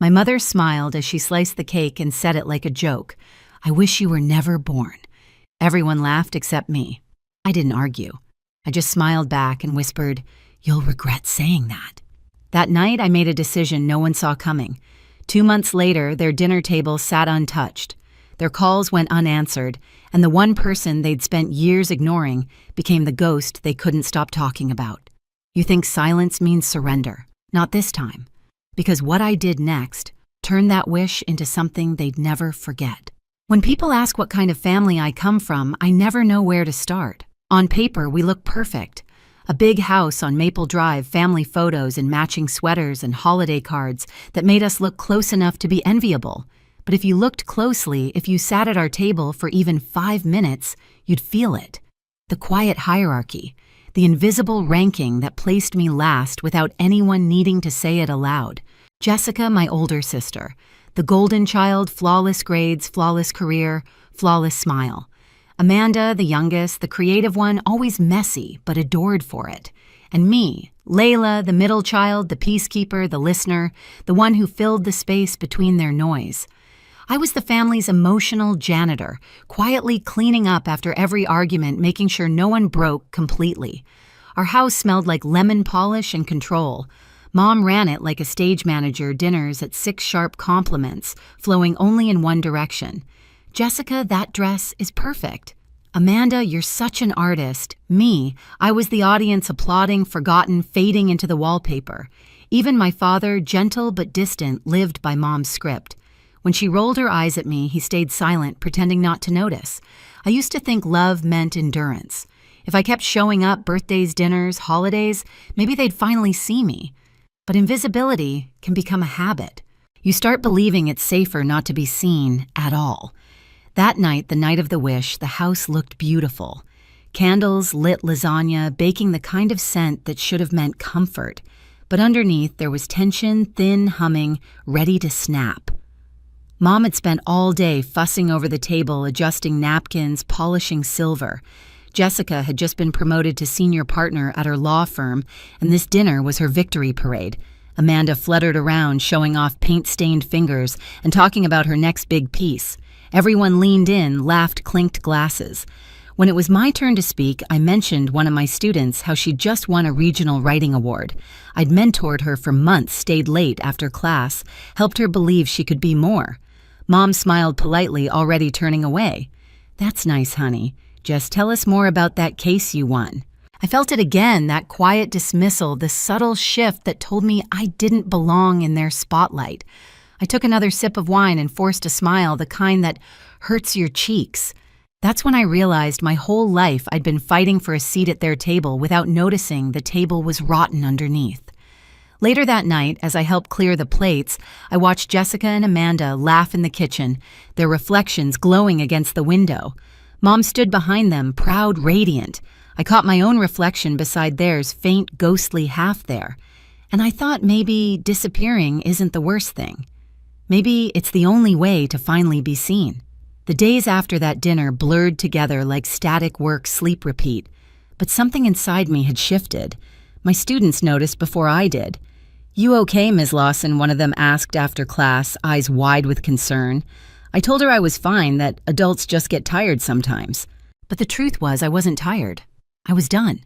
My mother smiled as she sliced the cake and said it like a joke. "I wish you were never born." Everyone laughed except me. I didn't argue. I just smiled back and whispered, "You'll regret saying that." That night, I made a decision no one saw coming. 2 months later, their dinner table sat untouched. Their calls went unanswered, and the one person they'd spent years ignoring became the ghost they couldn't stop talking about. You think silence means surrender? Not this time. Because what I did next turned that wish into something they'd never forget. When people ask what kind of family I come from, I never know where to start. On paper, we look perfect. A big house on Maple Drive, family photos and matching sweaters and holiday cards that made us look close enough to be enviable. But if you looked closely, if you sat at our table for even 5 minutes, you'd feel it. The quiet hierarchy, the invisible ranking that placed me last without anyone needing to say it aloud. Jessica, my older sister, the golden child, flawless grades, flawless career, flawless smile. Amanda, the youngest, the creative one, always messy, but adored for it. And me, Layla, the middle child, the peacekeeper, the listener, the one who filled the space between their noise. I was the family's emotional janitor, quietly cleaning up after every argument, making sure no one broke completely. Our house smelled like lemon polish and control. Mom ran it like a stage manager, dinners at 6 sharp compliments, flowing only in one direction. "Jessica, that dress is perfect." "Amanda, you're such an artist." Me, I was the audience applauding, forgotten, fading into the wallpaper. Even my father, gentle but distant, lived by Mom's script. When she rolled her eyes at me, he stayed silent, pretending not to notice. I used to think love meant endurance. If I kept showing up, birthdays, dinners, holidays, maybe they'd finally see me. But invisibility can become a habit. You start believing it's safer not to be seen at all. That night, the night of the wish, the house looked beautiful. Candles, lit lasagna, baking the kind of scent that should have meant comfort. But underneath, there was tension, thin humming, ready to snap. Mom had spent all day fussing over the table, adjusting napkins, polishing silver. Jessica had just been promoted to senior partner at her law firm, and this dinner was her victory parade. Amanda fluttered around, showing off paint-stained fingers and talking about her next big piece. Everyone leaned in, laughed, clinked glasses. When it was my turn to speak, I mentioned one of my students, how she'd just won a regional writing award. I'd mentored her for months, stayed late after class, helped her believe she could be more. Mom smiled politely, already turning away. "That's nice, honey. Just tell us more about that case you won." I felt it again, that quiet dismissal, the subtle shift that told me I didn't belong in their spotlight. I took another sip of wine and forced a smile, the kind that hurts your cheeks. That's when I realized my whole life I'd been fighting for a seat at their table without noticing the table was rotten underneath. Later that night, as I helped clear the plates, I watched Jessica and Amanda laugh in the kitchen, their reflections glowing against the window. Mom stood behind them, proud, radiant. I caught my own reflection beside theirs, faint, ghostly half there. And I thought maybe disappearing isn't the worst thing. Maybe it's the only way to finally be seen. The days after that dinner blurred together like static work, sleep, repeat. But something inside me had shifted. My students noticed before I did. "You okay, Ms. Lawson?" one of them asked after class, eyes wide with concern. I told her I was fine, that adults just get tired sometimes. But the truth was I wasn't tired. I was done.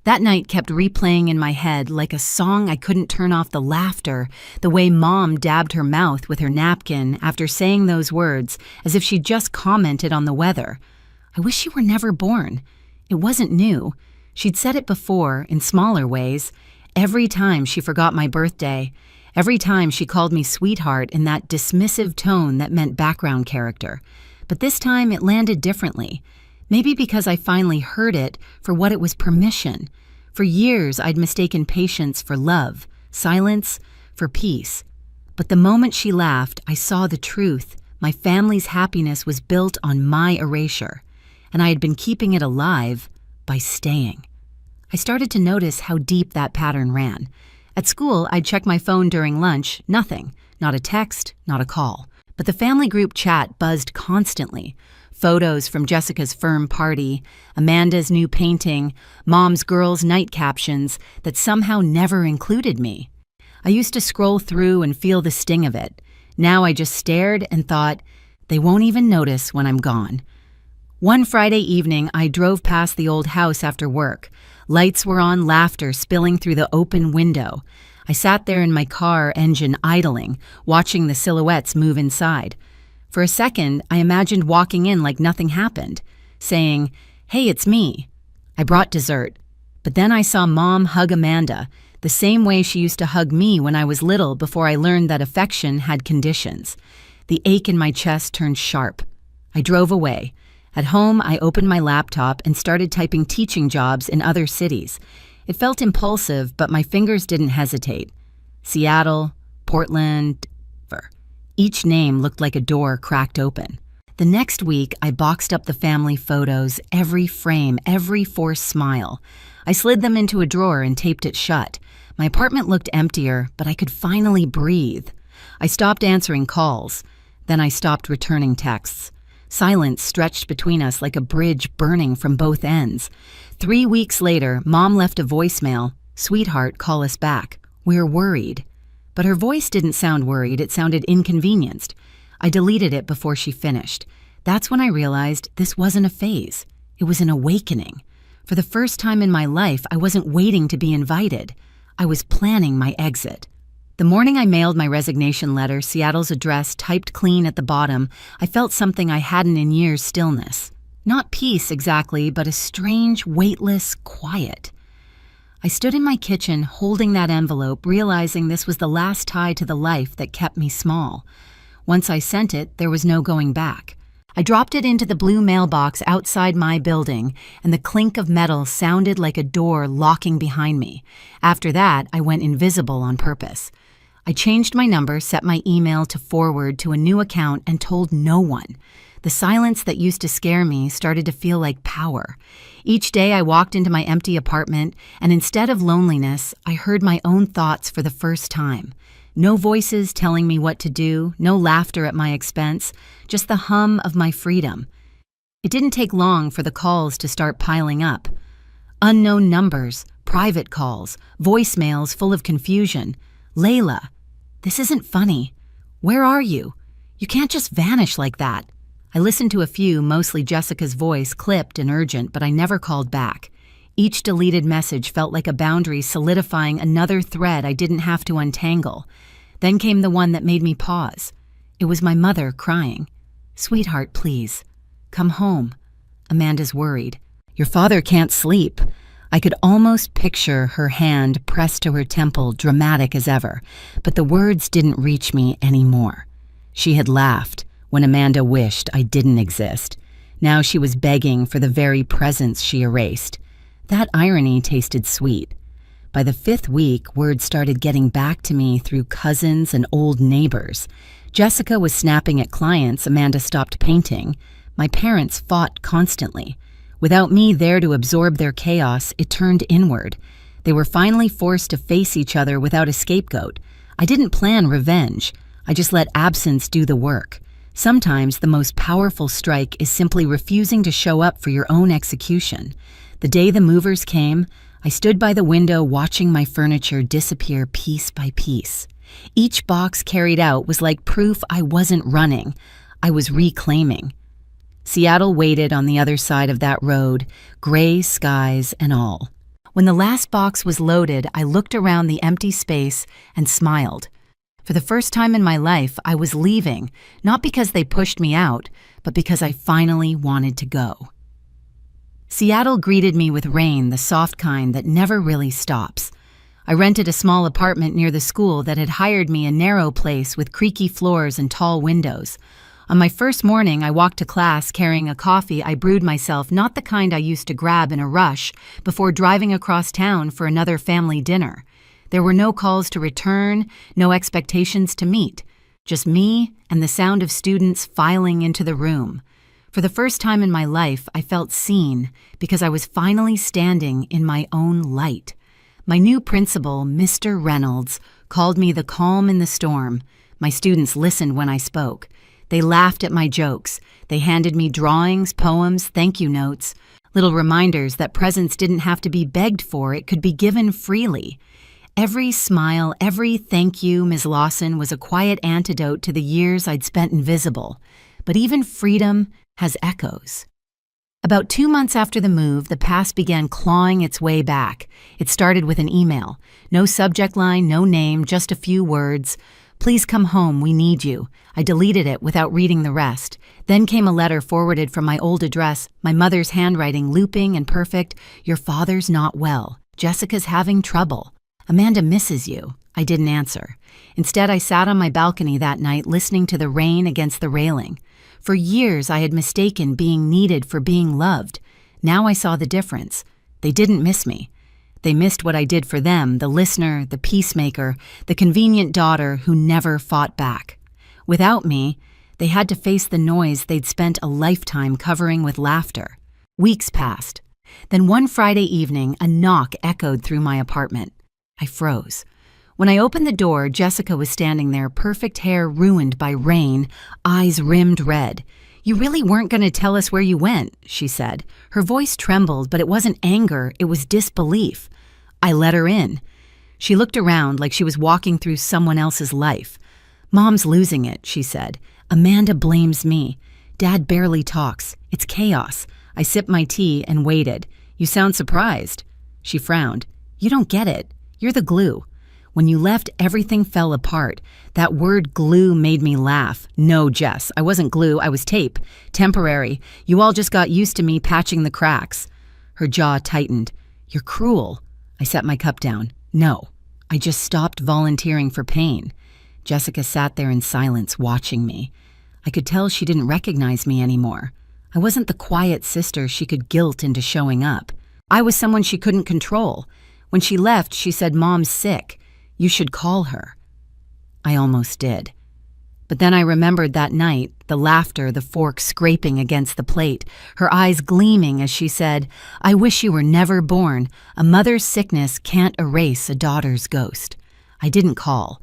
That night kept replaying in my head like a song. I couldn't turn off the laughter, the way Mom dabbed her mouth with her napkin after saying those words, as if she'd just commented on the weather. "I wish you were never born." It wasn't new. She'd said it before, in smaller ways. Every time she forgot my birthday, every time she called me sweetheart in that dismissive tone that meant background character. But this time it landed differently. Maybe because I finally heard it for what it was, permission. For years, I'd mistaken patience for love, silence for peace. But the moment she laughed, I saw the truth. My family's happiness was built on my erasure, and I had been keeping it alive by staying. I started to notice how deep that pattern ran. At school, I'd check my phone during lunch, nothing, not a text, not a call. But the family group chat buzzed constantly. Photos from Jessica's firm party, Amanda's new painting, Mom's girls' night captions that somehow never included me. I used to scroll through and feel the sting of it. Now I just stared and thought, they won't even notice when I'm gone. One Friday evening, I drove past the old house after work. Lights were on, laughter spilling through the open window. I sat there in my car engine idling, watching the silhouettes move inside. For a second, I imagined walking in like nothing happened, saying, "Hey, it's me." I brought dessert. But then I saw Mom hug Amanda, the same way she used to hug me when I was little before I learned that affection had conditions. The ache in my chest turned sharp. I drove away. At home, I opened my laptop and started typing teaching jobs in other cities. It felt impulsive, but my fingers didn't hesitate. Seattle, Portland, Denver. Each name looked like a door cracked open. The next week, I boxed up the family photos, every frame, every forced smile. I slid them into a drawer and taped it shut. My apartment looked emptier, but I could finally breathe. I stopped answering calls. Then I stopped returning texts. Silence stretched between us like a bridge burning from both ends. 3 weeks later, Mom left a voicemail. "Sweetheart, call us back. We're worried." But her voice didn't sound worried, it sounded inconvenienced. I deleted it before she finished. That's when I realized this wasn't a phase. It was an awakening. For the first time in my life, I wasn't waiting to be invited. I was planning my exit. The morning I mailed my resignation letter, Seattle's address typed clean at the bottom, I felt something I hadn't in years: stillness. Not peace exactly, but a strange, weightless quiet. I stood in my kitchen holding that envelope, realizing this was the last tie to the life that kept me small. Once I sent it, there was no going back. I dropped it into the blue mailbox outside my building, and the clink of metal sounded like a door locking behind me. After that, I went invisible on purpose. I changed my number, set my email to forward to a new account, and told no one. The silence that used to scare me started to feel like power. Each day I walked into my empty apartment, and instead of loneliness, I heard my own thoughts for the first time. No voices telling me what to do, no laughter at my expense, just the hum of my freedom. It didn't take long for the calls to start piling up. Unknown numbers, private calls, voicemails full of confusion. "Layla, this isn't funny. Where are you? You can't just vanish like that." I listened to a few, mostly Jessica's voice, clipped and urgent, but I never called back. Each deleted message felt like a boundary solidifying another thread I didn't have to untangle. Then came the one that made me pause. It was my mother crying. "Sweetheart, please, come home. Amanda's worried. Your father can't sleep." I could almost picture her hand pressed to her temple, dramatic as ever, but the words didn't reach me anymore. She had laughed when Amanda wished I didn't exist. Now she was begging for the very presence she erased. That irony tasted sweet. By the 5th week, word started getting back to me through cousins and old neighbors. Jessica was snapping at clients, Amanda stopped painting. My parents fought constantly. Without me there to absorb their chaos, it turned inward. They were finally forced to face each other without a scapegoat. I didn't plan revenge. I just let absence do the work. Sometimes the most powerful strike is simply refusing to show up for your own execution. The day the movers came, I stood by the window watching my furniture disappear piece by piece. Each box carried out was like proof I wasn't running. I was reclaiming. Seattle waited on the other side of that road, gray skies and all. When the last box was loaded, I looked around the empty space and smiled. For the first time in my life, I was leaving, not because they pushed me out, but because I finally wanted to go. Seattle greeted me with rain, the soft kind that never really stops. I rented a small apartment near the school that had hired me, a narrow place with creaky floors and tall windows. On my first morning, I walked to class carrying a coffee I brewed myself, not the kind I used to grab in a rush, before driving across town for another family dinner. There were no calls to return, no expectations to meet, just me and the sound of students filing into the room. For the first time in my life, I felt seen because I was finally standing in my own light. My new principal, Mr. Reynolds, called me the calm in the storm. My students listened when I spoke. They laughed at my jokes. They handed me drawings, poems, thank you notes, little reminders that presents didn't have to be begged for, it could be given freely. Every smile, every thank you, Ms. Lawson, was a quiet antidote to the years I'd spent invisible. But even freedom has echoes. About 2 months after the move, the past began clawing its way back. It started with an email. No subject line, no name, just a few words. "Please come home, we need you." I deleted it without reading the rest. Then came a letter forwarded from my old address, my mother's handwriting looping and perfect. "Your father's not well. Jessica's having trouble. Amanda misses you." I didn't answer. Instead, I sat on my balcony that night listening to the rain against the railing. For years, I had mistaken being needed for being loved. Now I saw the difference. They didn't miss me. They missed what I did for them, the listener, the peacemaker, the convenient daughter who never fought back. Without me, they had to face the noise they'd spent a lifetime covering with laughter. Weeks passed. Then one Friday evening, a knock echoed through my apartment. I froze. When I opened the door, Jessica was standing there, perfect hair ruined by rain, eyes rimmed red. "You really weren't going to tell us where you went," she said. Her voice trembled, but it wasn't anger, it was disbelief. I let her in. She looked around like she was walking through someone else's life. "Mom's losing it," she said. "Amanda blames me. Dad barely talks. It's chaos." I sipped my tea and waited. "You sound surprised." She frowned. "You don't get it. You're the glue. When you left, everything fell apart. That word glue made me laugh. No, Jess, I wasn't glue, I was tape. Temporary. You all just got used to me patching the cracks." Her jaw tightened. "You're cruel." I set my cup down. "No, I just stopped volunteering for pain." Jessica sat there in silence, watching me. I could tell she didn't recognize me anymore. I wasn't the quiet sister she could guilt into showing up. I was someone she couldn't control. When she left, she said, "Mom's sick. You should call her." I almost did. But then I remembered that night, the laughter, the fork scraping against the plate, her eyes gleaming as she said, "I wish you were never born. A mother's sickness can't erase a daughter's ghost." I didn't call.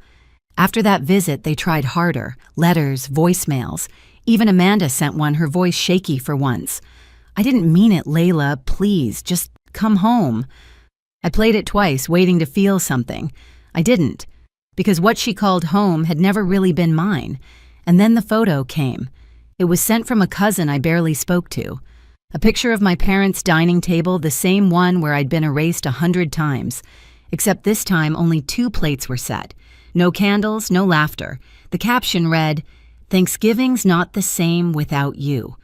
After that visit, they tried harder. Letters, voicemails. Even Amanda sent one, her voice shaky for once. "I didn't mean it, Layla. Please, just come home." I played it twice, waiting to feel something. I didn't, because what she called home had never really been mine. And then the photo came. It was sent from a cousin I barely spoke to. A picture of my parents' dining table, the same one where I'd been erased 100 times. Except this time only 2 plates were set. No candles, no laughter. The caption read, "Thanksgiving's not the same without you."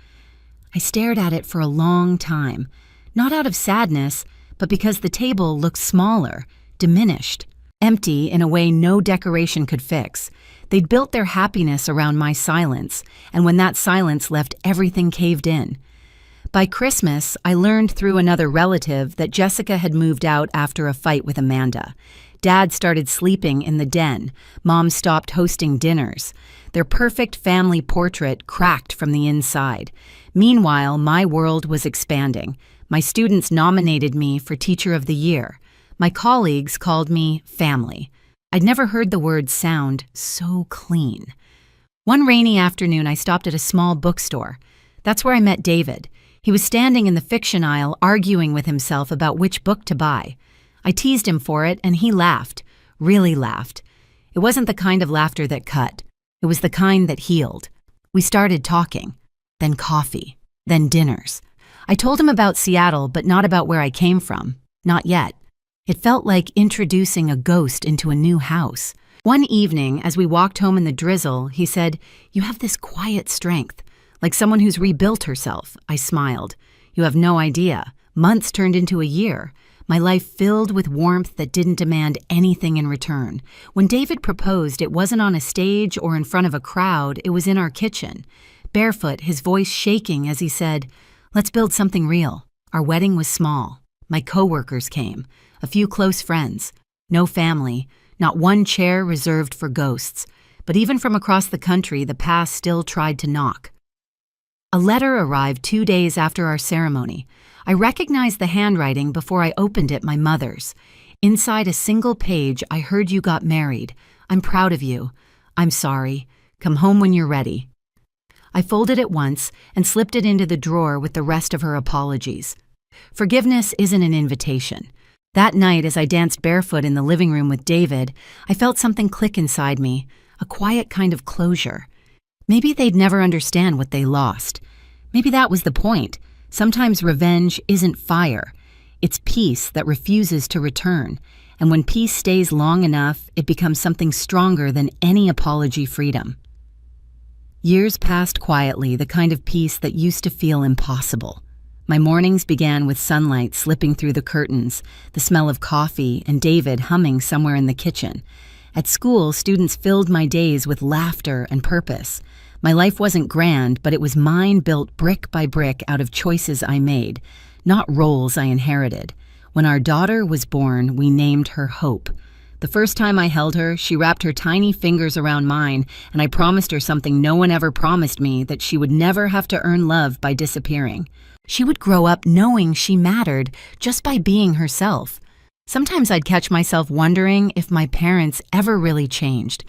I stared at it for a long time, not out of sadness, but because the table looked smaller, diminished. Empty in a way no decoration could fix. They'd built their happiness around my silence, and when that silence left, everything caved in. By Christmas, I learned through another relative that Jessica had moved out after a fight with Amanda. Dad started sleeping in the den. Mom stopped hosting dinners. Their perfect family portrait cracked from the inside. Meanwhile, my world was expanding. My students nominated me for Teacher of the Year. My colleagues called me family. I'd never heard the word sound so clean. One rainy afternoon, I stopped at a small bookstore. That's where I met David. He was standing in the fiction aisle arguing with himself about which book to buy. I teased him for it, and he laughed, really laughed. It wasn't the kind of laughter that cut. It was the kind that healed. We started talking, then coffee, then dinners. I told him about Seattle, but not about where I came from. Not yet. It felt like introducing a ghost into a new house. One evening, as we walked home in the drizzle, he said, "You have this quiet strength, like someone who's rebuilt herself." I smiled. "You have no idea. Months turned into a year. My life filled with warmth that didn't demand anything in return. When David proposed, it wasn't on a stage or in front of a crowd, it was in our kitchen. Barefoot, his voice shaking as he said, "Let's build something real." Our wedding was small. My coworkers came. A few close friends. No family. Not one chair reserved for ghosts. But even from across the country, the past still tried to knock. A letter arrived 2 days after our ceremony. I recognized the handwriting before I opened it, my mother's. Inside a single page, I heard you got married. I'm proud of you. I'm sorry. Come home when you're ready. I folded it once and slipped it into the drawer with the rest of her apologies. Forgiveness isn't an invitation. That night, as I danced barefoot in the living room with David, I felt something click inside me, a quiet kind of closure. Maybe they'd never understand what they lost. Maybe that was the point. Sometimes revenge isn't fire. It's peace that refuses to return. And when peace stays long enough, it becomes something stronger than any apology freedom. Years passed quietly, the kind of peace that used to feel impossible. My mornings began with sunlight slipping through the curtains, the smell of coffee, and David humming somewhere in the kitchen. At school, students filled my days with laughter and purpose. My life wasn't grand, but it was mine, built brick by brick out of choices I made, not roles I inherited. When our daughter was born, we named her Hope. The first time I held her, she wrapped her tiny fingers around mine, and I promised her something no one ever promised me, that she would never have to earn love by disappearing. She would grow up knowing she mattered just by being herself. Sometimes I'd catch myself wondering if my parents ever really changed,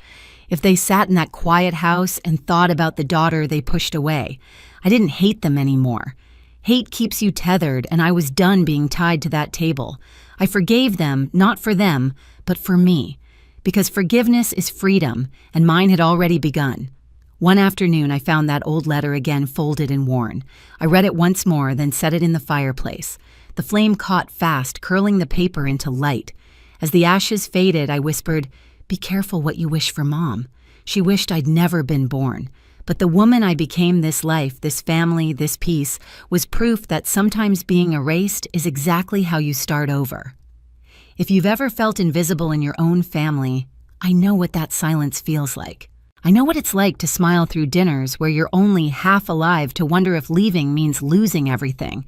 if they sat in that quiet house and thought about the daughter they pushed away. I didn't hate them anymore. Hate keeps you tethered, and I was done being tied to that table. I forgave them, not for them, but for me, because forgiveness is freedom, and mine had already begun. One afternoon, I found that old letter again, folded and worn. I read it once more, then set it in the fireplace. The flame caught fast, curling the paper into light. As the ashes faded, I whispered, "Be careful what you wish for Mom." She wished I'd never been born. But the woman I became, this life, this family, this peace, was proof that sometimes being erased is exactly how you start over. If you've ever felt invisible in your own family, I know what that silence feels like. I know what it's like to smile through dinners where you're only half alive, to wonder if leaving means losing everything.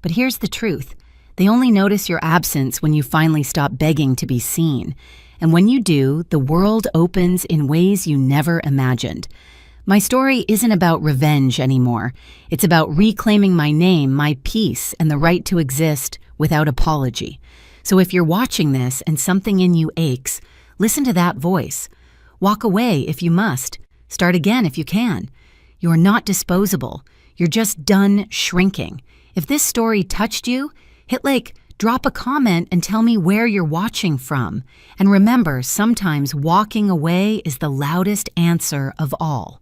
But here's the truth. They only notice your absence when you finally stop begging to be seen. And when you do, the world opens in ways you never imagined. My story isn't about revenge anymore. It's about reclaiming my name, my peace, and the right to exist without apology. So if you're watching this and something in you aches, listen to that voice. Walk away if you must. Start again if you can. You're not disposable. You're just done shrinking. If this story touched you, hit like, drop a comment, and tell me where you're watching from. And remember, sometimes walking away is the loudest answer of all.